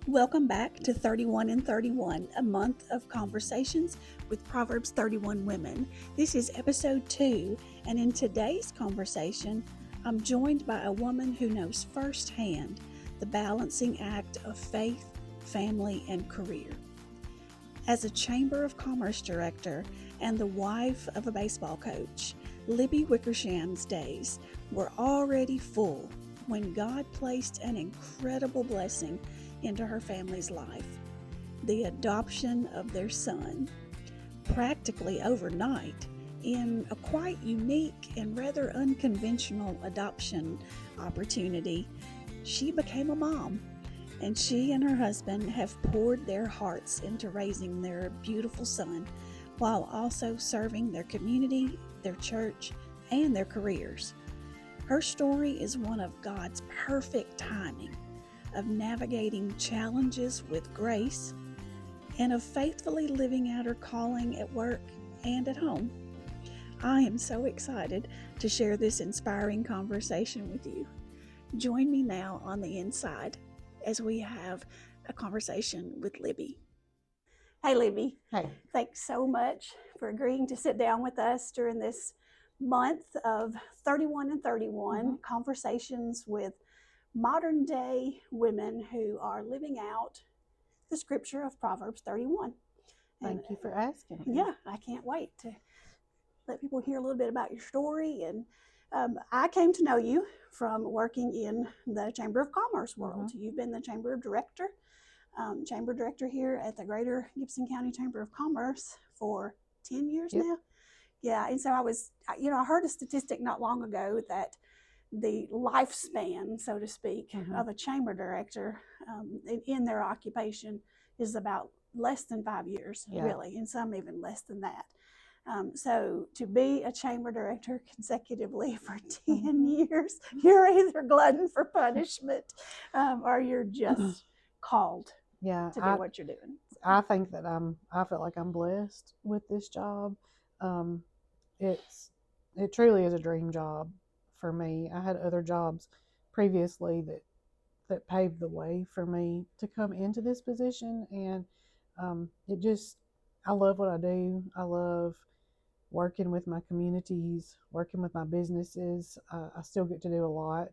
Welcome back to 31 and 31, a month of conversations with Proverbs 31 women. This is episode 2, and in today's conversation, I'm joined by a woman who knows firsthand the balancing act of faith, family, and career. As a Chamber of Commerce director and the wife of a baseball coach, Libby Wickersham's days were already full when God placed an incredible blessing into her family's life: the adoption of their son. Practically overnight, in a quite unique and rather unconventional adoption opportunity, she became a mom. And she and her husband have poured their hearts into raising their beautiful son while also serving their community, their church, and their careers. Her story is one of God's perfect timing, of navigating challenges with grace, and of faithfully living out her calling at work and at home. I am so excited to share this inspiring conversation with you. Join me now on the inside as we have a conversation with Libby. Hey, Libby. Hey. Thanks so much for agreeing to sit down with us during this month of 31 and 31 conversations with modern day women who are living out the scripture of Proverbs 31. Thank you for asking. Yeah, I can't wait to let people hear a little bit about your story. And I came to know you from working in the Chamber of Commerce world. You've been the Chamber director here at the Greater Gibson County Chamber of Commerce for 10 years now. Yeah, and so I heard a statistic not long ago that the lifespan, so to speak, of a chamber director in their occupation is about less than 5 years, really, and some even less than that. So to be a chamber director consecutively for 10 years, you're either glutton for punishment or you're just called to do what you're doing. I think that I feel like I'm blessed with this job. It truly is a dream job for me. I had other jobs previously that paved the way for me to come into this position, and I love what I do. I love working with my communities, working with my businesses. I still get to do a lot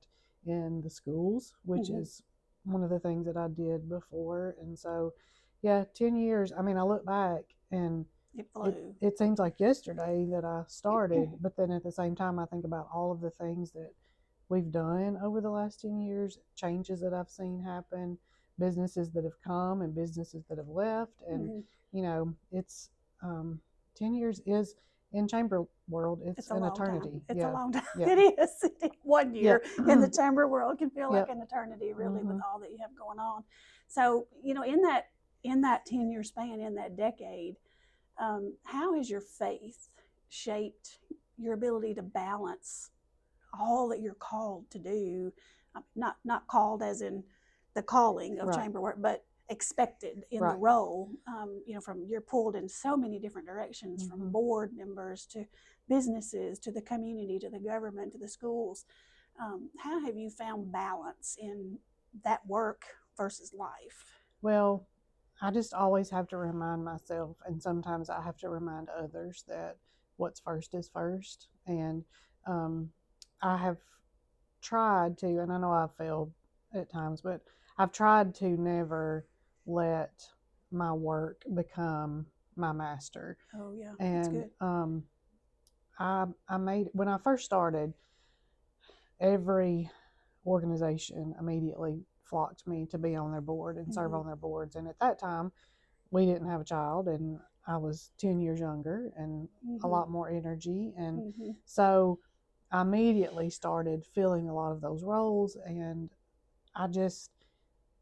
in the schools, which is one of the things that I did before. And so, 10 years, I look back and it seems like yesterday that I started, but then at the same time, I think about all of the things that we've done over the last 10 years, changes that I've seen happen, businesses that have come and businesses that have left. And, it's 10 years is, in chamber world, it's an eternity. Time. It's a long time. It is. 1 year in the chamber world can feel like an eternity, really, with all that you have going on. So, in that 10-year span, in that decade, how has your faith shaped your ability to balance all that you're called to do? Not called as in the calling of chamber work, but expected in the role. From you're pulled in so many different directions, from board members to businesses to the community to the government to the schools. How have you found balance in that work versus life? Well, I just always have to remind myself, and sometimes I have to remind others, that what's first is first. And I have tried to, and I know I've failed at times, but I've tried to never let my work become my master. Oh yeah, and that's good. I made, when I first started, every organization immediately flocked me to be on their board and serve on their boards. And at that time, we didn't have a child, and I was 10 years younger and a lot more energy. And so I immediately started filling a lot of those roles. And I just,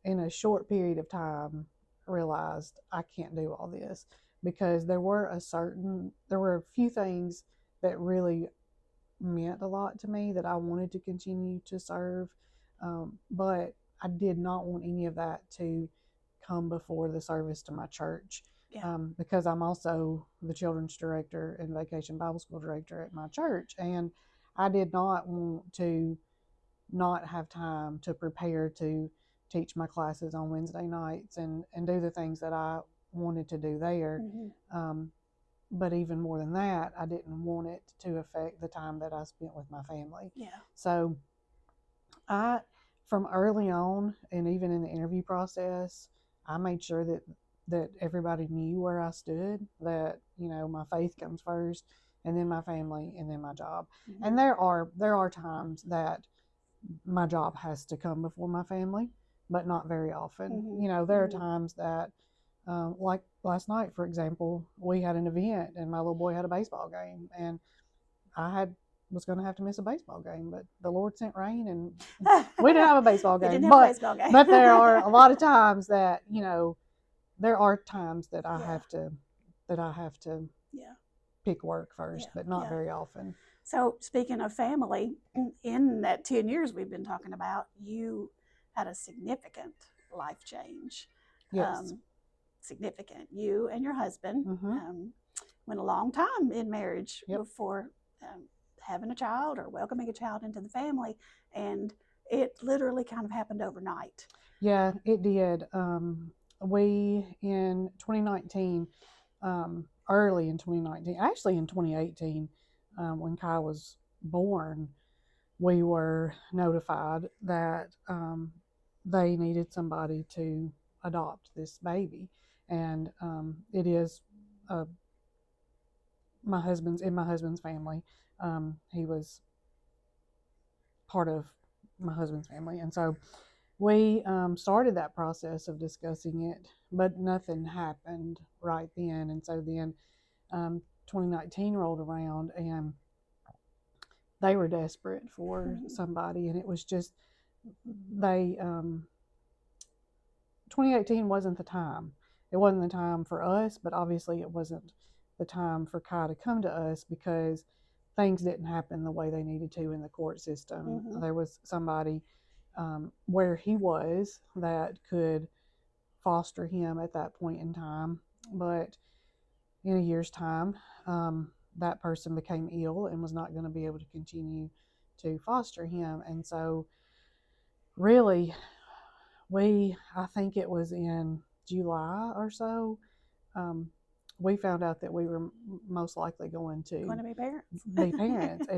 in a short period of time, realized I can't do all this, because there were a few things that really meant a lot to me that I wanted to continue to serve. But I did not want any of that to come before the service to my church. Because I'm also the children's director and vacation Bible school director at my church. And I did not want to not have time to prepare to teach my classes on Wednesday nights and do the things that I wanted to do there. But even more than that, I didn't want it to affect the time that I spent with my family. Yeah. So from early on, and even in the interview process, I made sure that everybody knew where I stood, that, my faith comes first, and then my family, and then my job. And there are times that my job has to come before my family, but not very often. There are times that, like last night, for example, we had an event and my little boy had a baseball game, and I was going to have to miss a baseball game, but the Lord sent rain and we didn't have a baseball game. But there are a lot of times that, there are times that I have to pick work first, but not very often. So speaking of family, in that 10 years we've been talking about, you had a significant life change. Yes. Significant. You and your husband went a long time in marriage before having a child or welcoming a child into the family, and it literally kind of happened overnight. Yeah, it did. We, in 2019, early in 2019, actually in 2018, when Kai was born, we were notified that they needed somebody to adopt this baby. And it is my husband's family. He was part of my husband's family. And so we started that process of discussing it, but nothing happened right then. And so then 2019 rolled around, and they were desperate for somebody, and it was just 2018 wasn't the time. It wasn't the time for us, but obviously it wasn't the time for Kai to come to us because things didn't happen the way they needed to in the court system. There was somebody where he was that could foster him at that point in time, but in a year's time, that person became ill and was not going to be able to continue to foster him. And so really, I think it was in July or so, we found out that we were most likely going to be parents.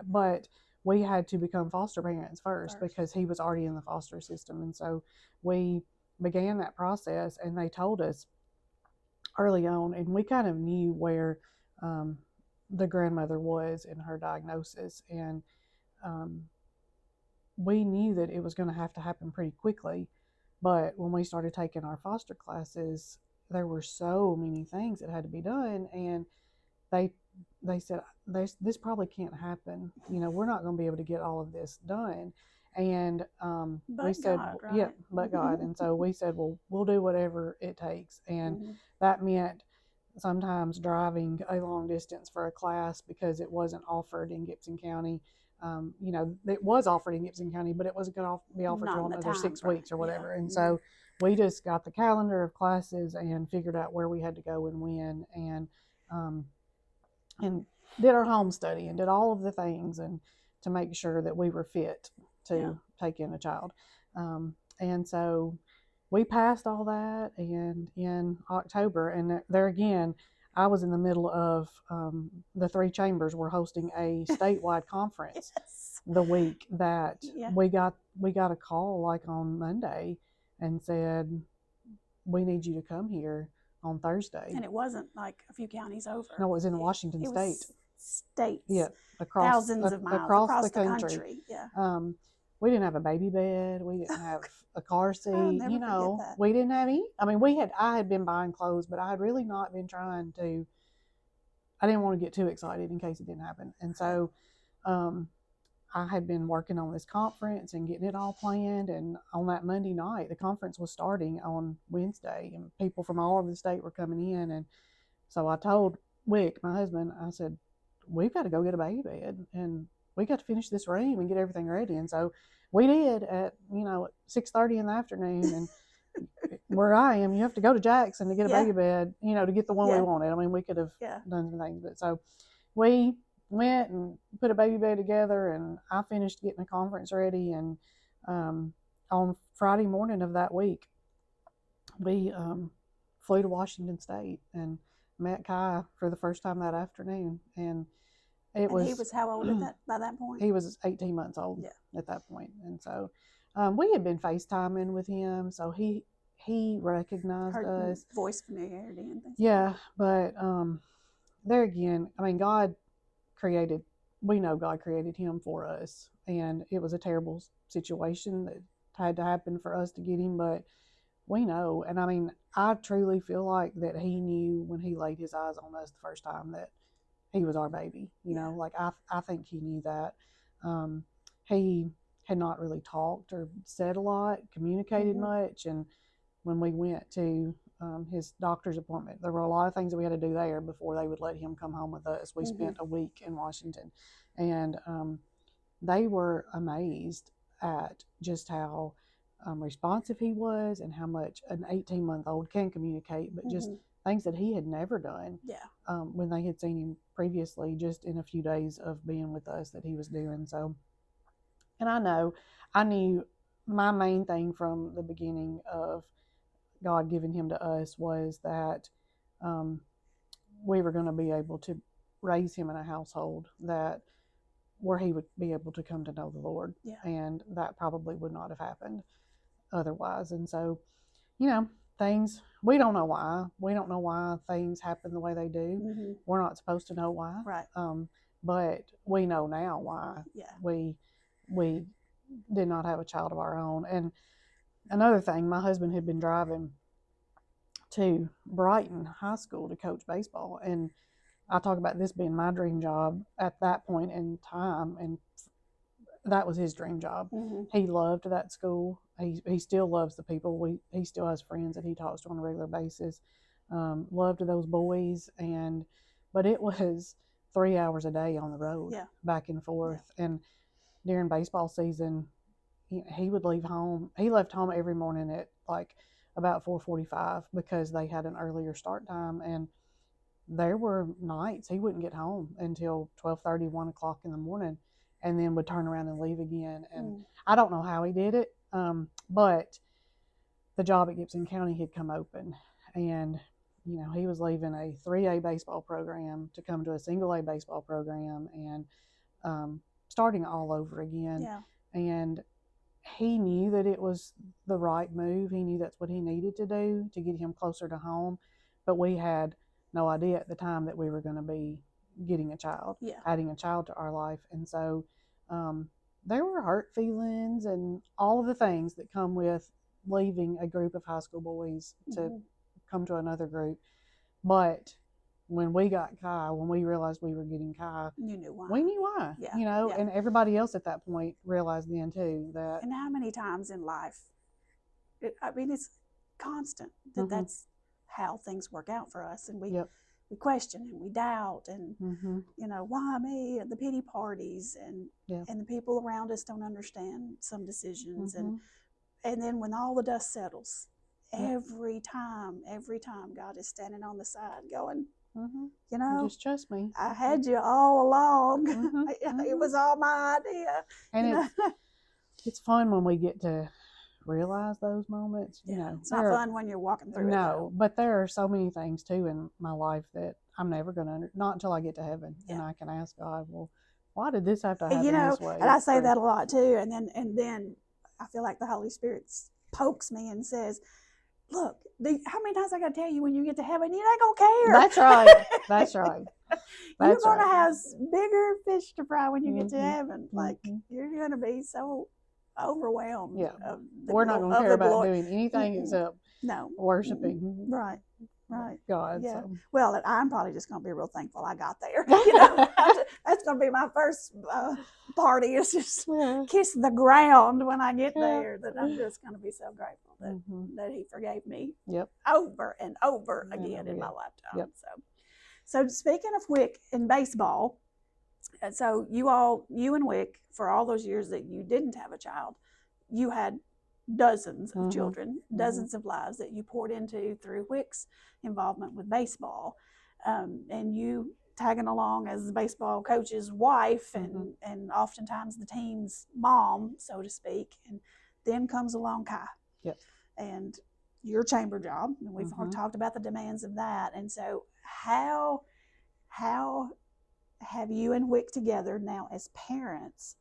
But we had to become foster parents first because he was already in the foster system. And so we began that process, and they told us early on, and we kind of knew where the grandmother was in her diagnosis, and we knew that it was going to have to happen pretty quickly. But when we started taking our foster classes, there were so many things that had to be done, and they said this probably can't happen. We're not going to be able to get all of this done. And we said, God, right? but God. And so we said, well, we'll do whatever it takes. And that meant sometimes driving a long distance for a class because it wasn't offered in Gibson County. It was offered in Gibson County, but it wasn't going to be offered for another 6 weeks or whatever. And so we just got the calendar of classes and figured out where we had to go and when, and did our home study and did all of the things and to make sure that we were fit to take in a child. And so we passed all that, and in October, and there again, I was in the middle of the 3 chambers were hosting a statewide conference the week that we got a call like on Monday and said, we need you to come here on Thursday. And it wasn't like a few counties over. No, it was in Washington State. States. Yeah, across thousands of miles across the country. Yeah. We didn't have a baby bed. We didn't have a car seat. We didn't have any. I mean, I had been buying clothes, but I had really not been trying to. I didn't want to get too excited in case it didn't happen. And so I had been working on this conference and getting it all planned. And on that Monday night, the conference was starting on Wednesday, and people from all over the state were coming in. And so I told Wick, my husband, I said, we've got to go get a baby bed, and we got to finish this room and get everything ready. And so we did at 6:30 in the afternoon. And where I am, you have to go to Jackson to get a baby bed, to get the one we wanted. I mean, we could have done some things, but so we went and put a baby bed together, and I finished getting the conference ready, and on Friday morning of that week, we flew to Washington State and met Kai for the first time that afternoon. And he was how old by that point? He was 18 months old at that point. And so we had been FaceTiming with him, so he recognized us. Voice familiarity and things. Yeah, but there again, I mean, we know God created him for us, and it was a terrible situation that had to happen for us to get him, but we know. And I mean, I truly feel like that he knew when he laid his eyes on us the first time that he was our baby. You know, like I think he knew that. He had not really talked or said a lot, communicated much, and when we went to his doctor's appointment, there were a lot of things that we had to do there before they would let him come home with us. We spent a week in Washington, and they were amazed at just how responsive he was and how much an 18-month-old can communicate, but just things that he had never done when they had seen him previously, just in a few days of being with us, that he was doing. So, and I knew my main thing from the beginning of God giving him to us was that we were going to be able to raise him in a household where he would be able to come to know the Lord. And that probably would not have happened otherwise. And so, things, we don't know why. We don't know why things happen the way they do. We're not supposed to know why. Right. But we know now why we did not have a child of our own. And another thing, my husband had been driving to Brighton High School to coach baseball. And I talk about this being my dream job at that point in time, and that was his dream job. He loved that school. He still loves the people. He still has friends that he talks to on a regular basis. Loved those boys, but it was 3 hours a day on the road, back and forth. And during baseball season, he would leave home. He left home every morning at like about 4:45 because they had an earlier start time, and there were nights he wouldn't get home until 12:30, 1 o'clock in the morning, and then would turn around and leave again. And I don't know how he did it, but the job at Gibson County had come open, and he was leaving a 3A baseball program to come to a single A baseball program, and starting all over again. And he knew that it was the right move. He knew that's what he needed to do to get him closer to home. But we had no idea at the time that we were going to be getting a child, adding a child to our life. And so there were hurt feelings and all of the things that come with leaving a group of high school boys to come to another group. But when we got Kai, when we realized we were getting Kai, you knew why. We knew why, and everybody else at that point realized then too that. And how many times in life, it's constant that that's how things work out for us, and we question and we doubt, and why me, and the pity parties, and the people around us don't understand some decisions, and then when all the dust settles, every time God is standing on the side going, just trust me. I had you all along. It was all my idea. And it's fun when we get to realize those moments. It's not fun when you're walking through it. No, but there are so many things too in my life that I'm never going to not until I get to heaven, and I can ask God, well, why did this have to happen this way? And I say that a lot too, and then I feel like the Holy Spirit pokes me and says, look, how many times I got to tell you, when you get to heaven, you ain't going to care. That's right. That's right. You're going to have bigger fish to fry when you get to heaven. Like, you're going to be so overwhelmed. We're not going to care about doing anything except worshiping. Right. God. Yeah. So. Well, I'm probably just going to be real thankful I got there. That's going to be my first party, is just kiss the ground when I get there. That I'm just going to be so grateful that He forgave me over and over again in my lifetime. So speaking of Wick and baseball, so you and Wick, for all those years that you didn't have a child, you had dozens of children, dozens of lives that you poured into through Wick's involvement with baseball, and you tagging along as the baseball coach's wife, and oftentimes the team's mom, so to speak. And Then comes along Kai. Yep. And your chamber job, and we've talked about the demands of that. And so how have you and Wick together now as parents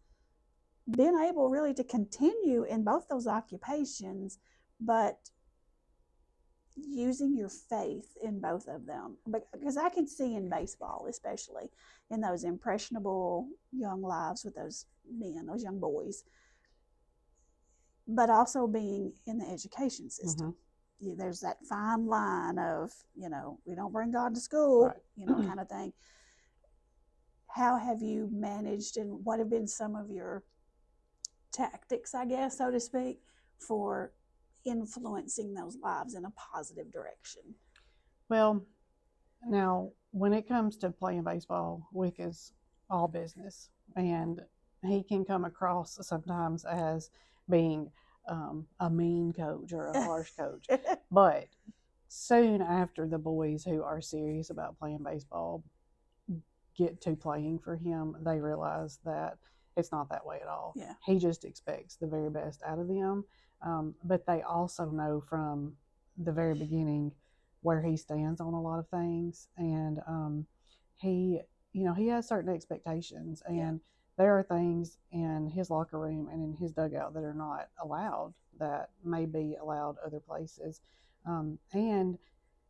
been able really to continue in both those occupations, but using your faith in both of them? Because I can see in baseball, especially in those impressionable young lives with those men, those young boys, but also being in the education system. There's that fine line of, we don't bring God to school, right. kind of thing. How have you managed, and what have been some of your tactics, I guess, so to speak, for influencing those lives in a positive direction? Well, now when it comes to playing baseball, Wick is all business, and he can come across sometimes as being a mean coach or a harsh coach. But soon after the boys who are serious about playing baseball get to playing for him, they realize that it's not that way at all. Yeah. He just expects the very best out of them. But they also know from the very beginning where he stands on a lot of things. And he has certain expectations. And there are things in his locker room and in his dugout that are not allowed that may be allowed other places. And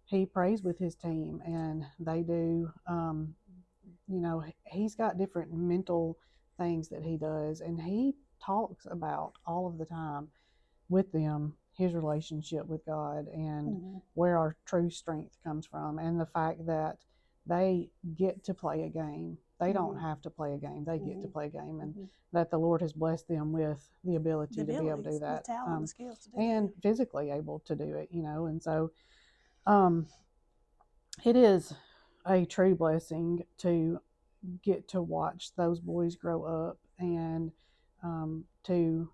he prays with his team, and they do. He's got different mental things that he does, and he talks about all of the time with them his relationship with God and where our true strength comes from, and the fact that they get to play a game. They don't have to play a game. They get to play a game, and that the Lord has blessed them with the ability to be able to do that, the talent, the skills to do and that. physically able to do it, and so it is a true blessing to get to watch those boys grow up and to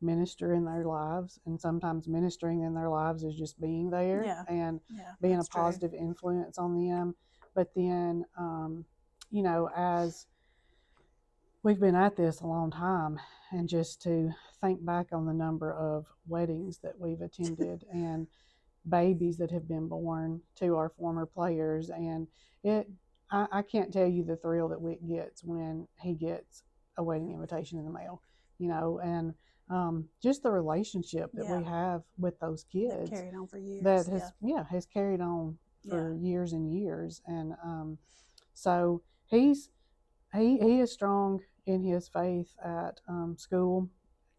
minister in their lives. And sometimes ministering in their lives is just being there and being a positive influence on them. But then, as we've been at this a long time, and just to think back on the number of weddings that we've attended and babies that have been born to our former players, and I can't tell you the thrill that Wick gets when he gets a wedding invitation in the mail, and just the relationship that we have with those kids that carried on for years. That has carried on for years and years, and so he is strong in his faith at school.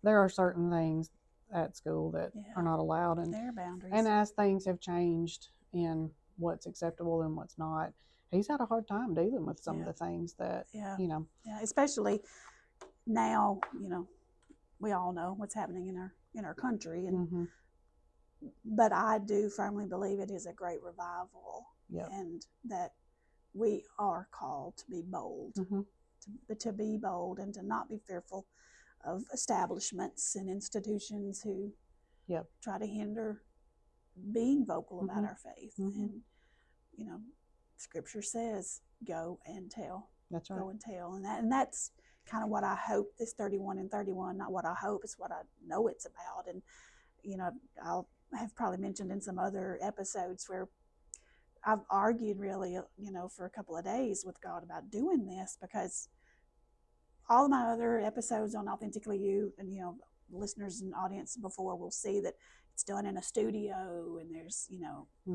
There are certain things at school that are not allowed, and there are boundaries. And as things have changed in what's acceptable and what's not, he's had a hard time dealing with some of the things that especially now. We all know what's happening in our country, and but I do firmly believe it is a great revival, and that we are called to be bold, to be bold, and to not be fearful of establishments and institutions who try to hinder being vocal about our faith. And Scripture says, "Go and tell." That's right. Go and tell, and that's kind of what I hope this 31 and 31. Not what I hope; it's what I know it's about. And I'll have probably mentioned in some other episodes where I've argued really, for a couple of days with God about doing this, because all of my other episodes on Authentically You, and listeners and audience before will see that it's done in a studio, and there's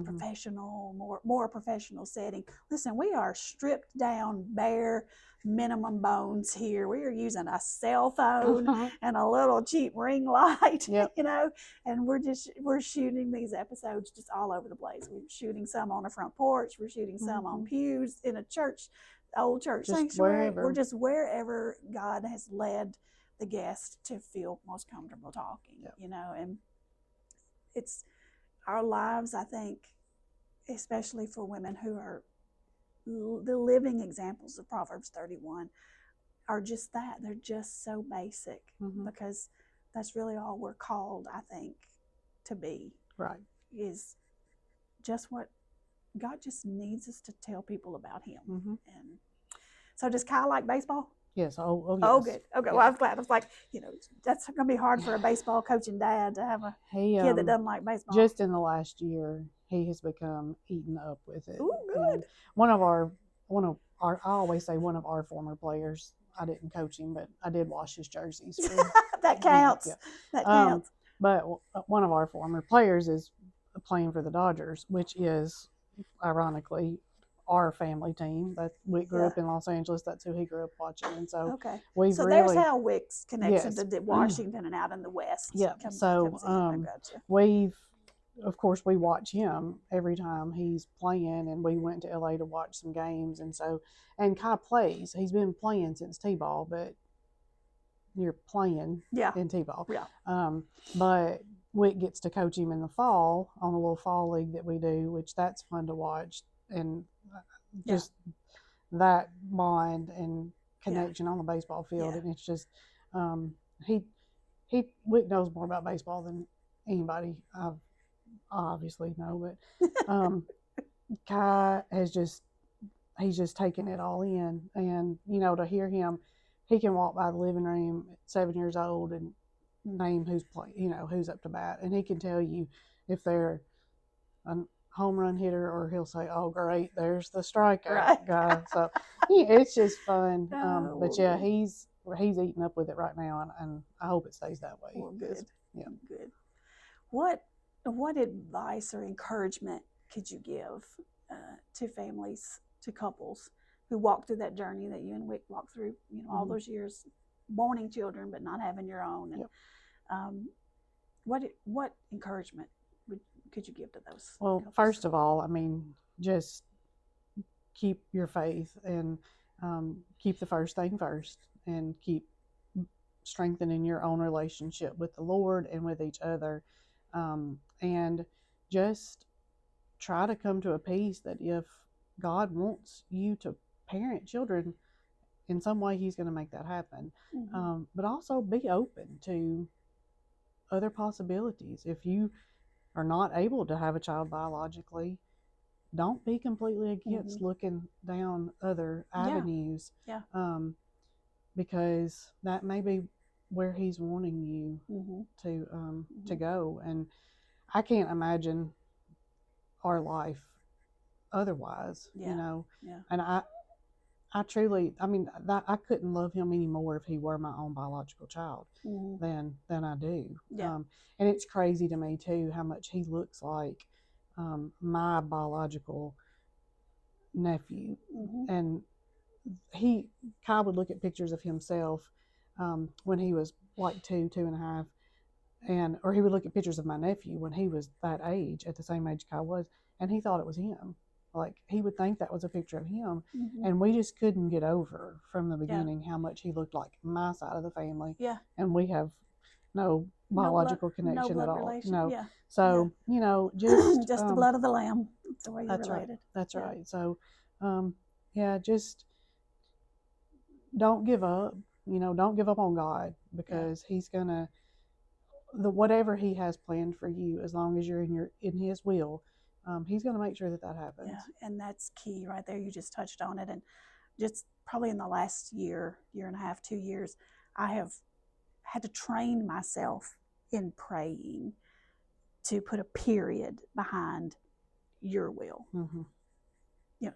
professional, more professional setting. Listen, we are stripped down, bare minimum bones here. We are using a cell phone and a little cheap ring light, and we're shooting these episodes just all over the place. We're shooting some on the front porch. We're shooting some on pews in a church, old church just sanctuary. Wherever. We're just wherever God has led the guest to feel most comfortable talking, and it's our lives, I think, especially for women who are the living examples of Proverbs 31, are just that. They're just so basic, because that's really all we're called, I think, to be. Right. Is just what God just needs us to tell people about Him. And so, does Kyle like baseball? Yes. Oh, Oh, yes. good. Okay. Yeah. Well, I was glad. I was like, that's going to be hard for a baseball coaching dad to have a He kid that doesn't like baseball. just in the last year, he has become eaten up with it. Ooh, And good. one of our I always say one of our former players. I didn't coach him, but I did wash his jerseys for That counts. yeah. That counts. But one of our former players is playing for the Dodgers, which is ironically our family team. That we grew up in Los Angeles. That's who he grew up watching, and so Okay. we've So really there's how Wick's connection yes, to Washington and out in the West yeah. comes So in. I gotcha. we've of course we watch him every time he's playing, and we went to LA to watch some games, and so and Kai plays. He's been playing since T-ball, but you're playing in T-ball. Yeah. But Wick gets to coach him in the fall on a little fall league that we do, which that's fun to watch, and just that bond and connection on the baseball field, and it's just he Wick knows more about baseball than anybody I obviously know, but Kai has just he's just taking it all in, and to hear him, he can walk by the living room at 7 years old and name who's playing, who's up to bat, and he can tell you if they're a home run hitter, or he'll say, "Oh, great, there's the strikeout guy." So it's just fun. But yeah, he's eating up with it right now, and I hope it stays that way. Well, good. Yeah. Good. What advice or encouragement could you give to families, to couples who walk through that journey that you and Wick walked through? All those years wanting children but not having your own. And what encouragement could you give to those? Well, couples? first of all, I mean, just keep your faith, and keep the first thing first, and keep strengthening your own relationship with the Lord and with each other, and just try to come to a peace that if God wants you to parent children in some way, He's going to make that happen. But also be open to other possibilities. If you are not able to have a child biologically, don't be completely against looking down other avenues. Yeah. Because that may be where He's wanting you to go. And I can't imagine our life otherwise. Yeah. And I truly, I mean, I couldn't love Him anymore if He were my own biological child than I do. Yeah. And it's crazy to me too how much He looks like my biological nephew. And Kai would look at pictures of himself when he was like 2.5, or he would look at pictures of my nephew when he was that age, at the same age Kai was, and he thought it was him. Like, he would think that was a picture of him, and we just couldn't get over from the beginning how much he looked like my side of the family. Yeah. And we have no biological connection at all. Relation. No. Yeah. So, just just the blood of the lamb. That's the way you're that's related. Right. That's right. So, just don't give up. Don't give up on God, because He's gonna whatever He has planned for you, as long as you're in His will, He's gonna make sure that happens. Yeah, and that's key right there. You just touched on it, and just probably in the last year and a half, 2 years, I have had to train myself in praying to put a period behind your will.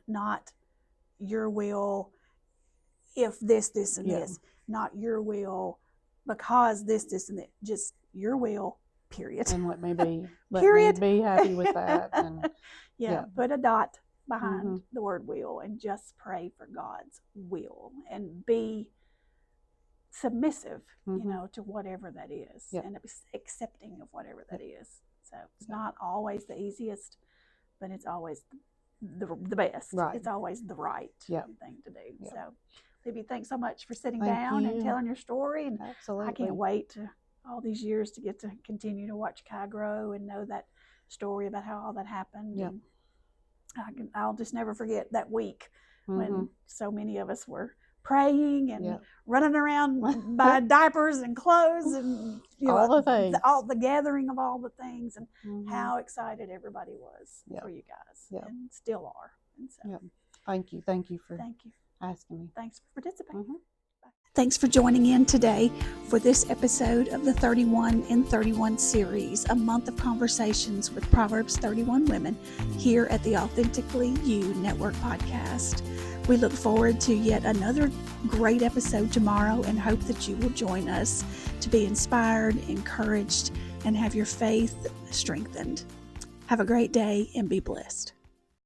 Not your will if this, and this. Not your will because this, and that. Just your will, period. And let me be happy with that. And put a dot behind the word will, and just pray for God's will, and be submissive, to whatever that is, and accepting of whatever that is. So it's not always the easiest, but it's always the best. Right. It's always the right thing to do. Yeah. So, Libby, thanks so much for sitting Thank down you. and telling your story. And Absolutely. I can't wait all these years to get to continue to watch Kai grow and know that story about how all that happened. Yep. And I'll just never forget that week when so many of us were praying and running around buying diapers and clothes and all the things, all the gathering of all the things, and how excited everybody was for you guys, and still are. And so, thank you for asking me. Thanks for participating. Bye. Thanks for joining in today for this episode of the 31 in 31 series, a month of conversations with Proverbs 31 women here at the Authentically You Network podcast. We look forward to yet another great episode tomorrow and hope that you will join us to be inspired, encouraged, and have your faith strengthened. Have a great day and be blessed.